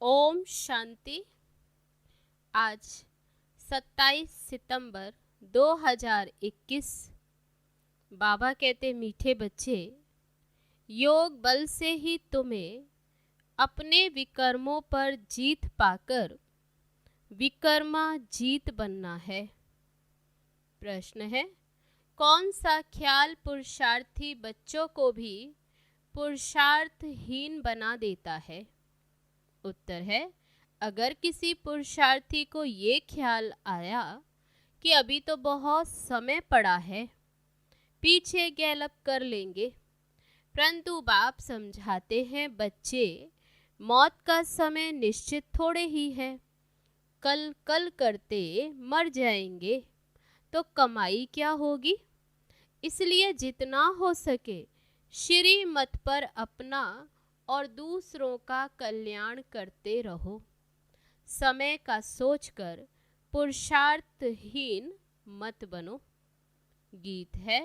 ओम शांति। आज 27 सितंबर 2021। बाबा कहते, मीठे बच्चे, योग बल से ही तुम्हें अपने विकर्मों पर जीत पाकर विकर्मा जीत बनना है। प्रश्न है, कौन सा ख्याल पुरुषार्थी बच्चों को भी पुरुषार्थहीन बना देता है? उत्तर है, अगर किसी पुरुषार्थी को ये ख्याल आया कि अभी तो बहुत समय पड़ा है, पीछे गैलप कर लेंगे, परंतु बाप समझाते हैं, बच्चे, मौत का समय निश्चित थोड़े ही है। कल कल करते मर जाएंगे तो कमाई क्या होगी? इसलिए जितना हो सके श्री मत पर अपना और दूसरों का कल्याण करते रहो। समय का सोचकर पुरुषार्थहीन मत बनो। गीत है,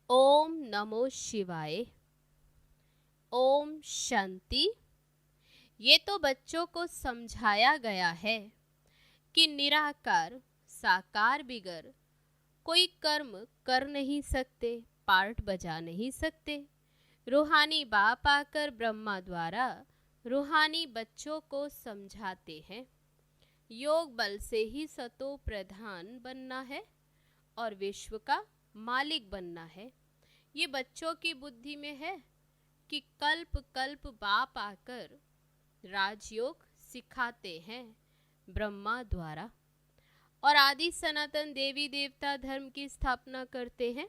ओम नमो शिवाय। ओम शांति। ये तो बच्चों को समझाया गया है कि निराकार साकार बिगर कोई कर्म कर नहीं सकते, पार्ट बजा नहीं सकते। रूहानी बाप आकर ब्रह्मा द्वारा रूहानी बच्चों को समझाते हैं, योग बल से ही सतो प्रधान बनना है और विश्व का मालिक बनना है। ये बच्चों की बुद्धि में है कि कल्प कल्प बाप आकर राजयोग सिखाते हैं ब्रह्मा द्वारा और आदि सनातन देवी देवता धर्म की स्थापना करते हैं,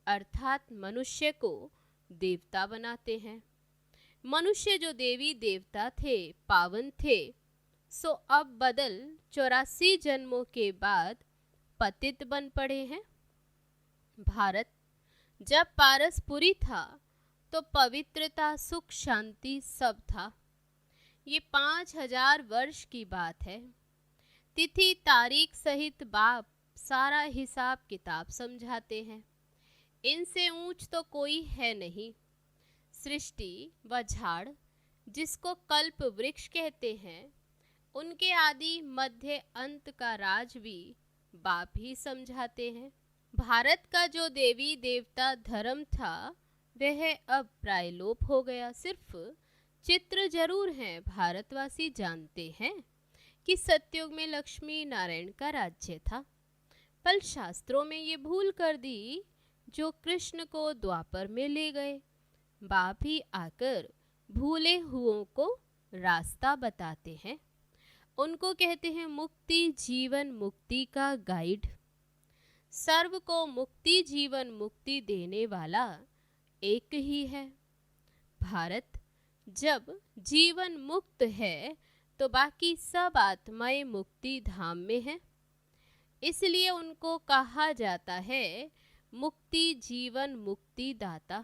अर्थात मनुष्य को देवता बनाते हैं। मनुष्य जो देवी देवता थे, पावन थे, सो अब बदल 84 जन्मों के बाद पतित बन पड़े हैं। भारत जब पारसपुरी था तो पवित्रता, सुख, शांति सब था। ये 5000 वर्ष की बात है। तिथि तारीख सहित बाप सारा हिसाब किताब समझाते हैं। इनसे ऊंच तो कोई है नहीं। सृष्टि व झाड़, जिसको कल्प वृक्ष कहते हैं, उनके आदि मध्य अंत का राज भी बाप ही समझाते हैं। भारत का जो देवी देवता धर्म था वह अब प्रायलोप हो गया। सिर्फ चित्र जरूर हैं। भारतवासी जानते हैं कि सतयुग में लक्ष्मी नारायण का राज्य था, पर शास्त्रों में ये भूल कर दी जो कृष्ण को द्वापर में ले गए। बाप ही आकर भूले हुओं को रास्ता बताते हैं। उनको कहते हैं मुक्ति जीवन मुक्ति का गाइड। सर्व को मुक्ति जीवन मुक्ति देने वाला एक ही है। भारत जब जीवन मुक्त है तो बाकी सब आत्माएं मुक्ति धाम में हैं। इसलिए उनको कहा जाता है मुक्ति जीवन मुक्ति दाता।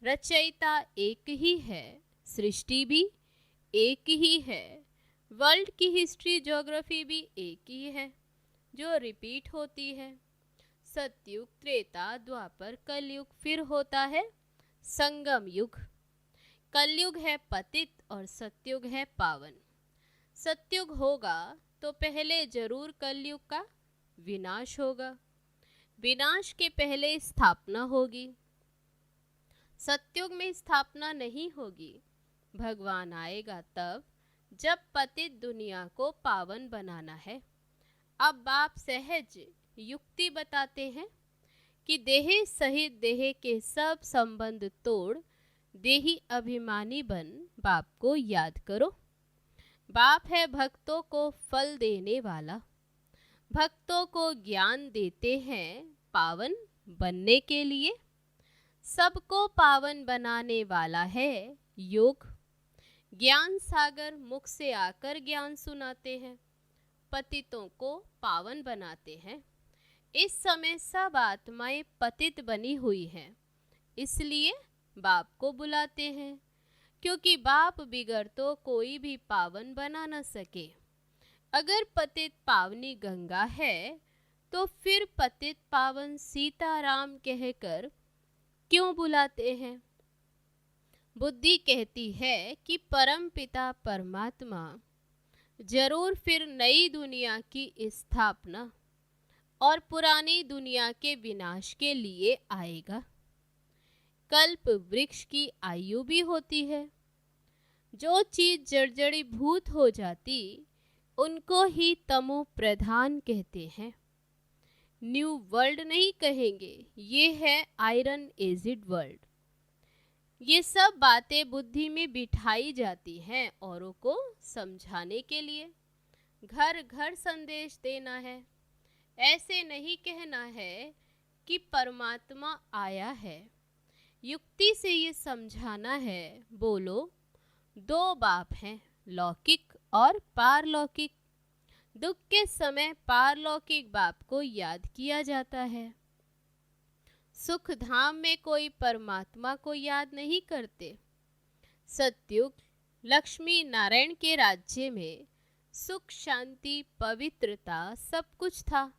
रचयिता एक ही है, सृष्टि भी एक ही है, वर्ल्ड की हिस्ट्री ज्योग्राफी भी एक ही है जो रिपीट होती है। सतयुग, त्रेता, द्वापर, कलयुग, फिर होता है संगम युग। कलयुग है पतित और सतयुग है पावन। सतयुग होगा तो पहले जरूर कलयुग का विनाश होगा, विनाश के पहले स्थापना होगी। सतयुग में स्थापना नहीं होगी। भगवान आएगा तब जब पतित दुनिया को पावन बनाना है। अब बाप सहज युक्ति बताते हैं कि देह सहित देह के सब संबंध तोड़ देही अभिमानी बन बाप को याद करो। बाप है भक्तों को फल देने वाला। भक्तों को ज्ञान देते हैं पावन बनने के लिए। सबको पावन बनाने वाला है योग। ज्ञान सागर मुख से आकर ज्ञान सुनाते हैं, पतितों को पावन बनाते हैं। इस समय सब आत्माएं पतित बनी हुई हैं, इसलिए बाप को बुलाते हैं, क्योंकि बाप बिगर तो कोई भी पावन बना न सके। अगर पतित पावनी गंगा है तो फिर पतित पावन सीताराम कहकर क्यों बुलाते हैं? बुद्धि कहती है कि परम पिता परमात्मा जरूर फिर नई दुनिया की स्थापना और पुरानी दुनिया के विनाश के लिए आएगा। कल्प वृक्ष की आयु भी होती है। जो चीज जर्जरी भूत हो जाती उनको ही तमो प्रधान कहते हैं। न्यू वर्ल्ड नहीं कहेंगे, ये है आयरन एजिड वर्ल्ड। ये सब बातें बुद्धि में बिठाई जाती हैं औरों को समझाने के लिए। घर घर संदेश देना है। ऐसे नहीं कहना है कि परमात्मा आया है। युक्ति से ये समझाना है। बोलो, दो बाप हैं, लौकिक और पारलौकिक। दुख के समय पारलौकिक बाप को याद किया जाता है। सुख धाम में कोई परमात्मा को याद नहीं करते। सतयुग लक्ष्मी नारायण के राज्य में सुख, शांति, पवित्रता सब कुछ था।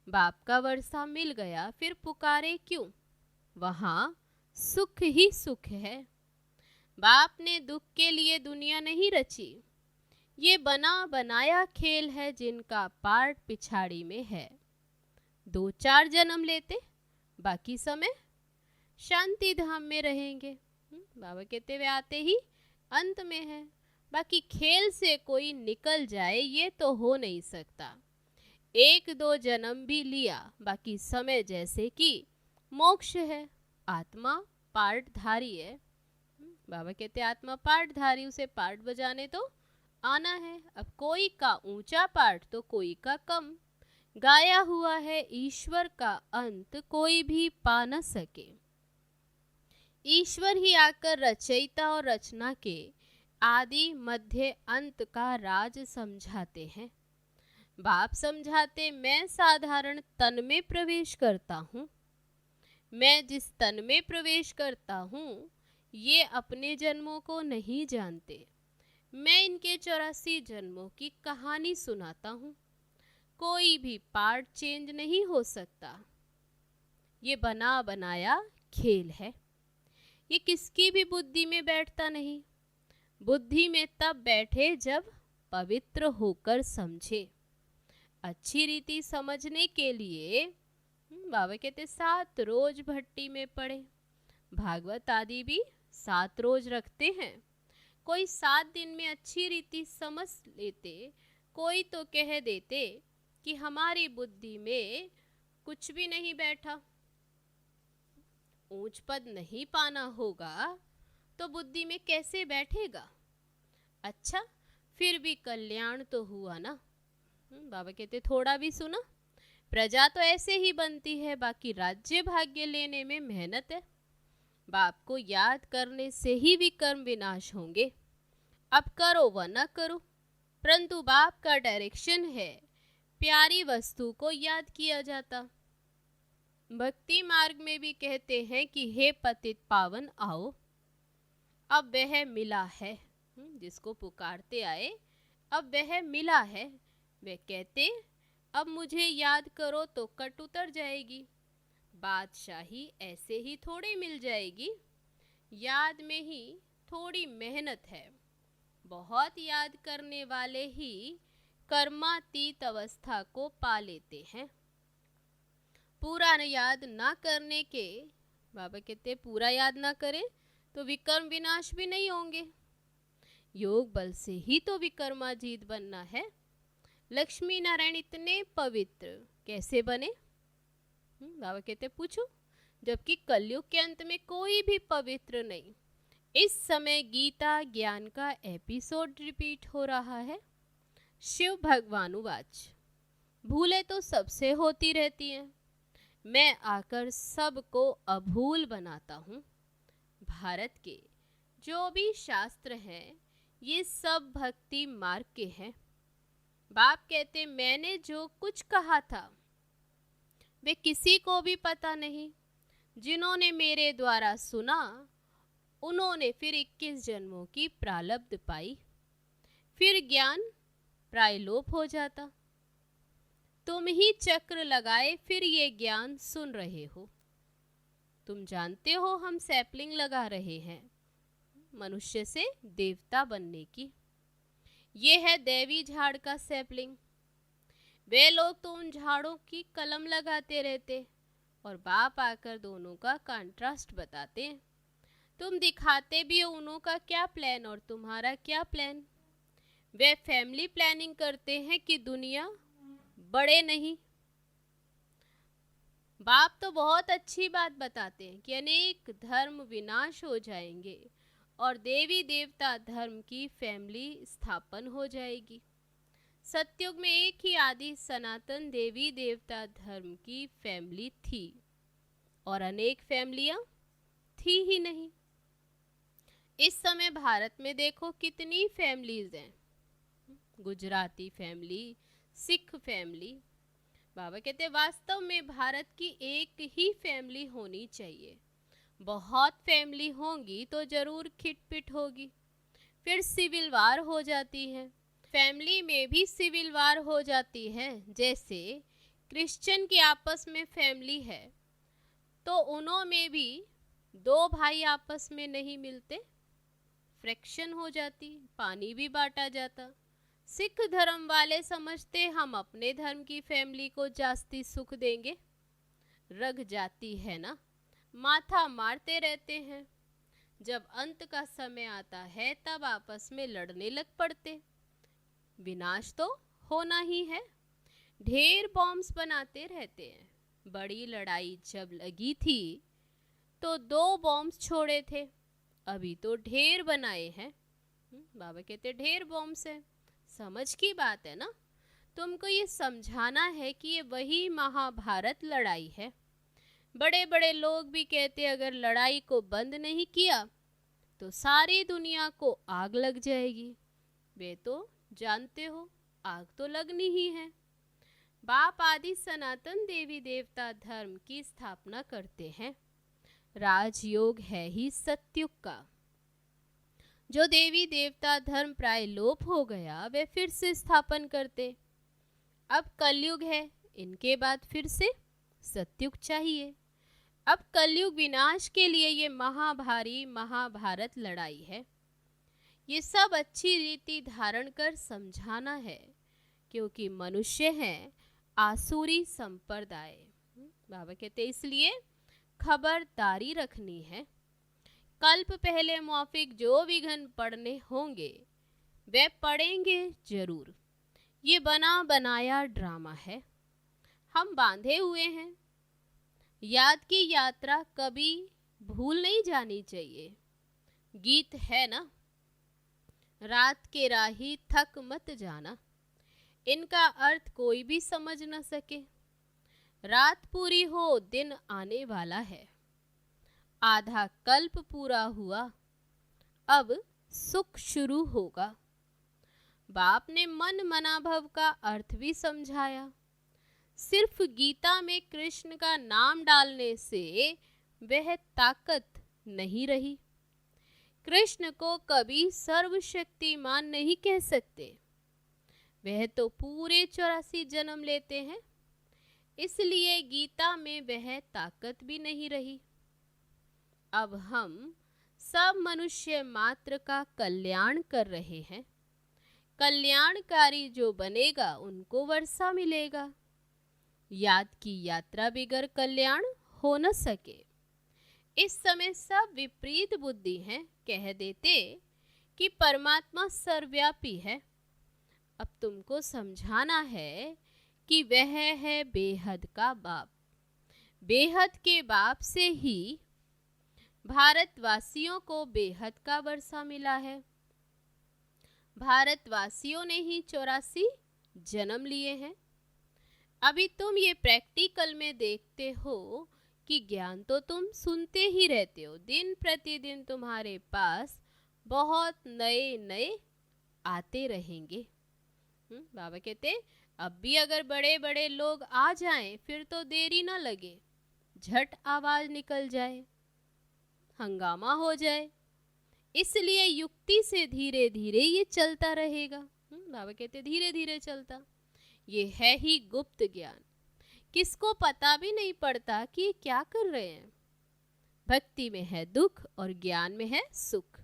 बाप का वर्षा मिल गया, फिर पुकारे क्यों? वहाँ सुख ही सुख है। बाप ने दुख के लिए दुनिया नहीं रची। ये बना बनाया खेल है जिनका पार्ट पिछाड़ी में है। 2-4 जन्म लेते, बाकी समय शांति धाम में रहेंगे। बाबा कहते हुए आते ही अंत में है। बाकी खेल से कोई निकल जाए ये तो हो नहीं सकता। 1-2 जन्म भी लिया, बाकी समय जैसे कि मोक्ष है। आत्मा पार्टधारी है। बाबा कहते आत्मा पार्टधारी, उसे पार्ट बजाने तो आना है। अब कोई का ऊंचा पार्ट तो कोई का कम। गाया हुआ है ईश्वर का अंत कोई भी पा न सके। ईश्वर ही आकर रचयिता और रचना के आदि मध्य अंत का राज समझाते हैं। बाप समझाते, मैं साधारण तन में प्रवेश करता हूँ। मैं जिस तन में प्रवेश करता हूँ ये अपने जन्मों को नहीं जानते। मैं इनके 84 जन्मों की कहानी सुनाता हूँ। कोई भी पार्ट चेंज नहीं हो सकता। ये बना बनाया खेल है। ये किसकी भी बुद्धि में बैठता नहीं। बुद्धि में तब बैठे जब पवित्र होकर समझे। अच्छी रीति समझने के लिए बाबा कहते 7 रोज भट्टी में पड़े। भागवत आदि भी 7 रोज रखते हैं। कोई 7 दिन में अच्छी रीति समझ लेते। कोई तो कह देते कि हमारी बुद्धि में कुछ भी नहीं बैठा। ऊंच पद नहीं पाना होगा तो बुद्धि में कैसे बैठेगा? अच्छा, फिर भी कल्याण तो हुआ ना। बाबा कहते थोड़ा भी सुना। प्रजा तो ऐसे ही बनती है, बाकी राज्य भाग्य लेने में मेहनत है। बाप को याद करने से ही विकर्म विनाश होंगे। अब करो व न करो, परंतु बाप का डायरेक्शन है प्यारी वस्तु को याद किया जाता। भक्ति मार्ग में भी कहते हैं कि हे पतित पावन आओ। अब वह मिला है, जिसको पुकारते आए अब वह मिला है। वे कहते अब मुझे याद करो तो कट उतर जाएगी। बादशाही ऐसे ही थोड़ी मिल जाएगी। याद में ही थोड़ी मेहनत है। बहुत याद करने वाले ही कर्मातीत अवस्था को पा लेते हैं। पूरा याद ना करने के, बाबा कहते पूरा याद ना करें तो विकर्म विनाश भी नहीं होंगे। योग बल से ही तो विकर्माजीत बनना है। लक्ष्मी नारायण इतने पवित्र कैसे बने? बाबा कहते पूछो, जबकि कलयुग के अंत में कोई भी पवित्र नहीं। इस समय गीता ज्ञान का एपिसोड रिपीट हो रहा है। शिव भगवानुवाच, भूले तो सबसे होती रहती हैं, मैं आकर सबको अभूल बनाता हूँ। भारत के जो भी शास्त्र हैं ये सब भक्ति मार्ग के हैं। बाप कहते मैंने जो कुछ कहा था वे किसी को भी पता नहीं। जिन्होंने मेरे द्वारा सुना उन्होंने फिर 21 जन्मों की प्रारब्ध पाई। फिर ज्ञान प्रायलोप हो जाता। तुम ही चक्र लगाए फिर ये ज्ञान सुन रहे हो। तुम जानते हो हम सैपलिंग लगा रहे हैं, मनुष्य से देवता बनने की। ये है देवी झाड़ का सैपलिंग। वे लोग तो उन झाड़ों की कलम लगाते रहते और बाप आकर दोनों का कंट्रास्ट बताते हैं। तुम दिखाते भी हो उन्हों का क्या प्लान और तुम्हारा क्या प्लान। वे फैमिली प्लानिंग करते हैं कि दुनिया बड़े नहीं। बाप तो बहुत अच्छी बात बताते हैं कि अनेक धर्म विनाश हो जाएंगे और देवी देवता धर्म की फैमिली स्थापन हो जाएगी। सतयुग में एक ही आदि सनातन देवी देवता धर्म की फैमिली थी और अनेक फैमिलियां थी ही नहीं। इस समय भारत में देखो कितनी फैमिलीज हैं। Gujarati family, Sikh family. बाबा कहते वास्तव में भारत की एक ही फैमिली होनी चाहिए। बहुत फैमिली होंगी तो जरूर खिटपिट होगी, फिर सिविल वार हो जाती है। फैमिली में भी सिविल वार हो जाती है। जैसे क्रिश्चियन की आपस में फैमिली है तो उन्हों में भी दो भाई आपस में नहीं मिलते, फ्रैक्शन हो जाती, पानी भी बांटा जाता। सिख धर्म वाले समझते हम अपने धर्म की फैमिली को जास्ती सुख देंगे, रग जाती है ना, माथा मारते रहते हैं। जब अंत का समय आता है तब आपस में लड़ने लग पड़ते। विनाश तो होना ही है। ढेर बॉम्ब्स बनाते रहते हैं। बड़ी लड़ाई जब लगी थी तो 2 बॉम्ब्स छोड़े थे, अभी तो ढेर बनाए हैं। बाबा कहते ढेर बॉम्ब्स है। समझ की बात है ना। तुमको ये समझाना है कि ये वही महाभारत लड़ाई है। बड़े बड़े लोग भी कहते अगर लड़ाई को बंद नहीं किया तो सारी दुनिया को आग लग जाएगी। वे तो जानते हो आग तो लगनी ही है। बाप आदि सनातन देवी देवता धर्म की स्थापना करते हैं। राजयोग है ही सतयुग का। जो देवी देवता धर्म प्राय लोप हो गया वे फिर से स्थापन करते। अब कलयुग है, इनके बाद फिर से सतयुग चाहिए। अब कलयुग विनाश के लिए ये महाभारी महाभारत लड़ाई है। ये सब अच्छी रीति धारण कर समझाना है क्योंकि मनुष्य हैं आसुरी संप्रदाय। बाबा कहते इसलिए खबरदारी रखनी है। कल्प पहले मौफिक जो विघन पढ़ने होंगे वे पढ़ेंगे जरूर। ये बना बनाया ड्रामा है, हम बांधे हुए हैं। याद की यात्रा कभी भूल नहीं जानी चाहिए। गीत है ना, रात के राही थक मत जाना। इनका अर्थ कोई भी समझ न सके। रात पूरी हो दिन आने वाला है। आधा कल्प पूरा हुआ, अब सुख शुरू होगा। बाप ने मन मनाभव का अर्थ भी समझाया। सिर्फ गीता में कृष्ण का नाम डालने से वह ताकत नहीं रही। कृष्ण को कभी सर्वशक्तिमान नहीं कह सकते। वह तो पूरे 84 जन्म लेते हैं, इसलिए गीता में वह ताकत भी नहीं रही। अब हम सब मनुष्य मात्र का कल्याण कर रहे हैं। कल्याणकारी जो बनेगा उनको वर्षा मिलेगा। याद की यात्रा बिगर कल्याण हो न सके। इस समय सब विपरीत बुद्धि हैं, कह देते कि परमात्मा सर्वव्यापी है। अब तुमको समझाना है कि वह है बेहद का बाप। बेहद के बाप से ही भारतवासियों को बेहद का वर्षा मिला है। भारतवासियों ने ही 84 जन्म लिए हैं। अभी तुम ये प्रैक्टिकल में देखते हो कि ज्ञान तो तुम सुनते ही रहते हो। दिन प्रतिदिन तुम्हारे पास बहुत नए नए आते रहेंगे। बाबा कहते अब भी अगर बड़े बड़े लोग आ जाएं फिर तो देरी ना लगे, झट आवाज निकल जाए, हंगामा हो जाए। इसलिए युक्ति से धीरे धीरे ये चलता रहेगा। बाबा कहते धीरे धीरे चलता। ये है ही गुप्त ज्ञान, किसको पता भी नहीं पड़ता कि ये क्या कर रहे हैं। भक्ति में है दुख और ज्ञान में है सुख।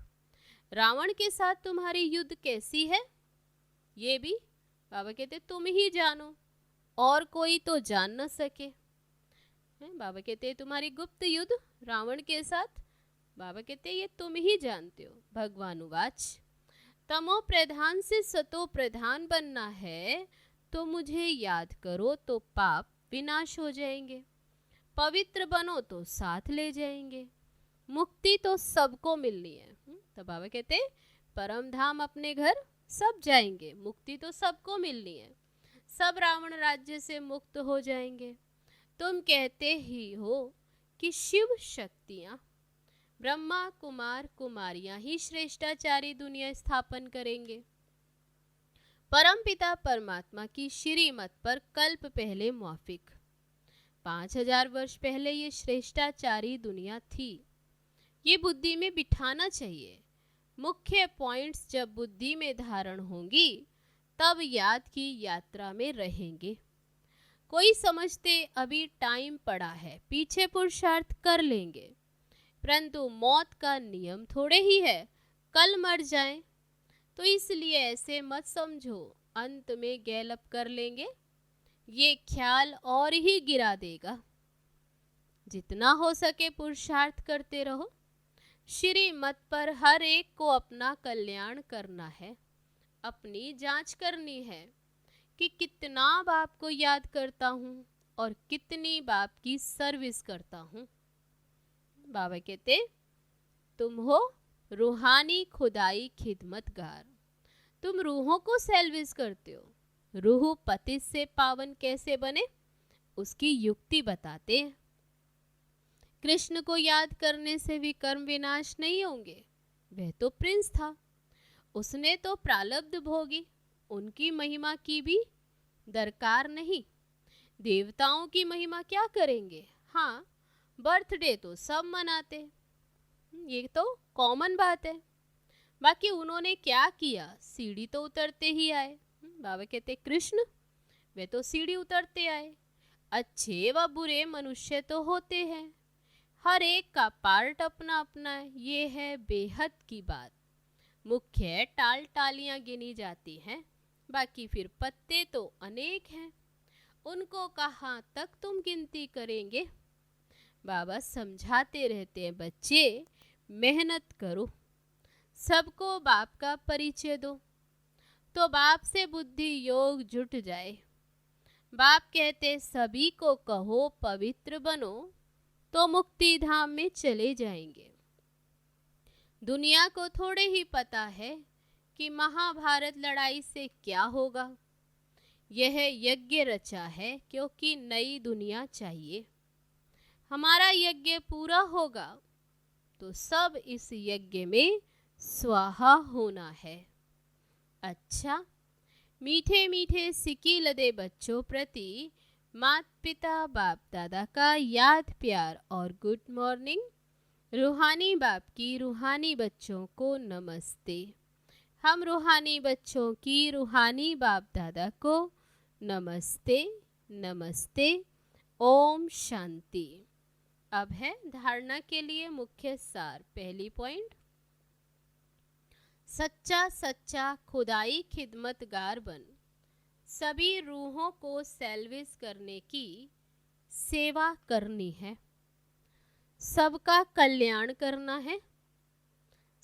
रावण के साथ तुम्हारी युद्ध कैसी है, ये भी बाबा कहते तुम ही जानो, और कोई तो जान न सके। बाबा कहते तुम्हारी गुप्त युद्ध रावण के साथ, बाबा कहते ये तुम ही जानते हो। भगवान उवाच, तमो प्रधान से सतो प्रधान बनना है तो मुझे याद करो तो पाप विनाश हो जाएंगे, पवित्र बनो तो साथ ले जाएंगे, मुक्ति तो सबको मिलनी है। तो बाबा कहते परम धाम अपने घर सब जाएंगे, मुक्ति तो सबको मिलनी है, सब रावण राज्य से मुक्त हो जाएंगे। तुम कहते ही हो कि शिव शक्तियां, ब्रह्मा कुमार कुमारियां ही श्रेष्ठाचारी दुनिया स्थापन करेंगे। परम पिता परमात्मा की श्रीमत पर कल्प पहले मौफिक 5000 वर्ष पहले ये श्रेष्ठाचारी दुनिया थी। ये बुद्धि में बिठाना चाहिए। मुख्य पॉइंट्स जब बुद्धि में धारण होंगी तब याद की यात्रा में रहेंगे। कोई समझते अभी टाइम पड़ा है, पीछे पुरुषार्थ कर लेंगे, परंतु मौत का नियम थोड़े ही है, कल मर जाएं, तो इसलिए ऐसे मत समझो अंत में गैलअप कर लेंगे, ये ख्याल और ही गिरा देगा। जितना हो सके पुरुषार्थ करते रहो। श्री मत पर हर एक को अपना कल्याण करना है, अपनी जांच करनी है कि कितना बाप को याद करता हूँ और कितनी बाप की सर्विस करता हूँ। बाबा कहते तुम हो रूहानी खुदाई खिदमतगार, तुम रूहों को सर्विस करते हो। रूह पतित से पावन कैसे बने उसकी युक्ति बताते हैं। कृष्ण को याद करने से भी कर्म विनाश नहीं होंगे, वह तो प्रिंस था, उसने तो प्रारब्ध भोगी, उनकी महिमा की भी दरकार नहीं। देवताओं की महिमा क्या करेंगे, हाँ बर्थडे तो सब मनाते, ये तो कॉमन बात है। बाकी उन्होंने क्या किया, सीढ़ी तो उतरते ही आए। बाबा कहते कृष्ण वे तो सीढ़ी उतरते आए। अच्छे व बुरे मनुष्य तो होते हैं, हर एक का पार्ट अपना अपना है, ये है बेहद की बात। मुख्य टाल टालियां गिनी जाती हैं, बाकी फिर पत्ते तो अनेक हैं, उनको कहाँ तक तुम गिनती करेंगे। बाबा समझाते रहते हैं बच्चे मेहनत करो, सबको बाप का परिचय दो, तो बाप से बुद्धि योग जुट जाए। बाप कहते सभी को कहो पवित्र बनो तो मुक्ति धाम में चले जाएंगे। दुनिया को थोड़े ही पता है कि महाभारत लड़ाई से क्या होगा। यह यज्ञ रचा है क्योंकि नई दुनिया चाहिए। हमारा यज्ञ पूरा होगा तो सब इस यज्ञ में स्वाहा होना है। अच्छा, मीठे मीठे सिक्की लदे बच्चों प्रति माता पिता बाप दादा का याद प्यार और गुड मॉर्निंग। रूहानी बाप की रूहानी बच्चों को नमस्ते। हम रूहानी बच्चों की रूहानी बाप दादा को नमस्ते नमस्ते। ओम शांति। अब है धारणा के लिए मुख्य सार। पहली पॉइंट, सच्चा सच्चा खुदाई खिदमतगार बन, सभी रूहों को सर्विस करने की सेवा करनी है, सबका कल्याण करना है,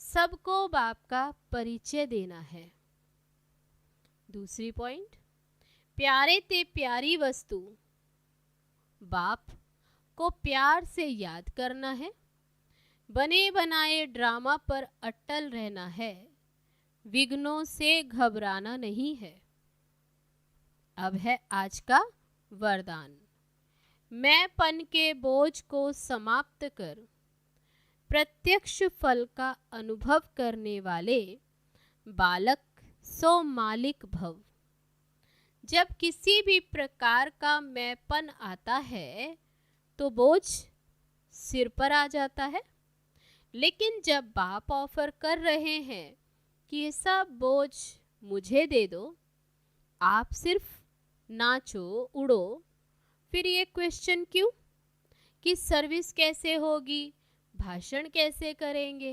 सबको बाप का परिचय देना है। दूसरी पॉइंट, प्यारे ते प्यारी वस्तु बाप को प्यार से याद करना है, बने बनाए ड्रामा पर अटल रहना है, विघ्नों से घबराना नहीं है। अब है आज का वरदान। मैं पन के बोझ को समाप्त कर प्रत्यक्ष फल का अनुभव करने वाले बालक सो मालिक भव। जब किसी भी प्रकार का मैंपन आता है तो बोझ सिर पर आ जाता है, लेकिन जब बाप ऑफर कर रहे हैं कि ये सब बोझ मुझे दे दो, आप सिर्फ नाचो उड़ो, फिर ये क्वेश्चन क्यों कि सर्विस कैसे होगी, भाषण कैसे करेंगे।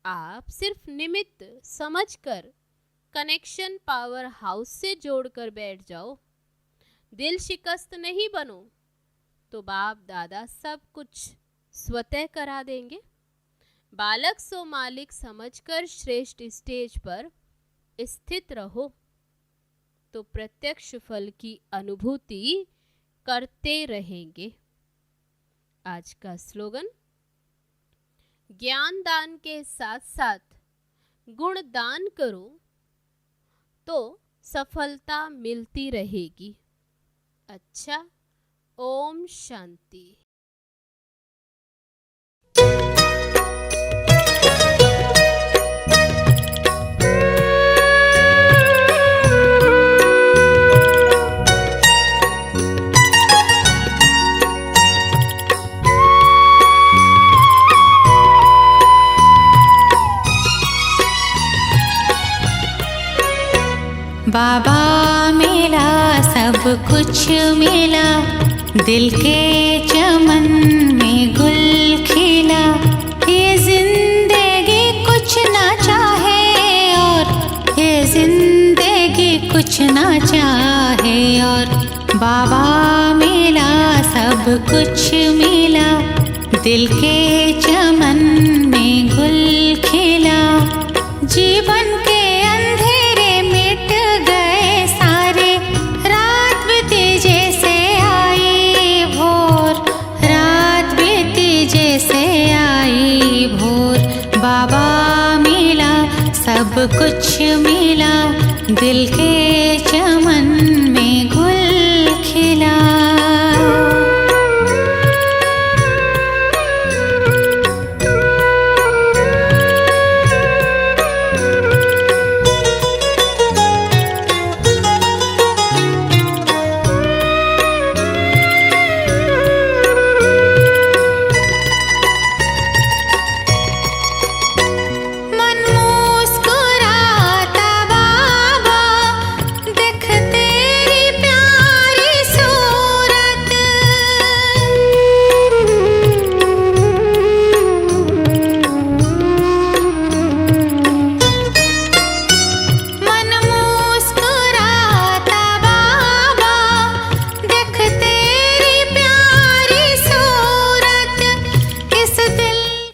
आप सिर्फ निमित्त समझकर कनेक्शन पावर हाउस से जोड़कर बैठ जाओ। दिल शिकस्त नहीं बनो तो बाप दादा सब कुछ स्वतः करा देंगे। बालक सो मालिक समझकर श्रेष्ठ स्टेज पर स्थित रहो तो प्रत्यक्ष फल की अनुभूति करते रहेंगे। आज का स्लोगन, ज्ञान दान के साथ साथ गुण दान करो तो सफलता मिलती रहेगी। अच्छा, ओम शांति। बाबा मिला सब कुछ मिला, दिल के चमन में गुल खिला। ये जिंदगी कुछ ना चाहे और ये जिंदगी कुछ ना चाहे और बाबा मिला सब कुछ मिला, दिल के चमन में गुल खिला। जीवन के सब कुछ मिला, दिल के चमन में गुल खिला।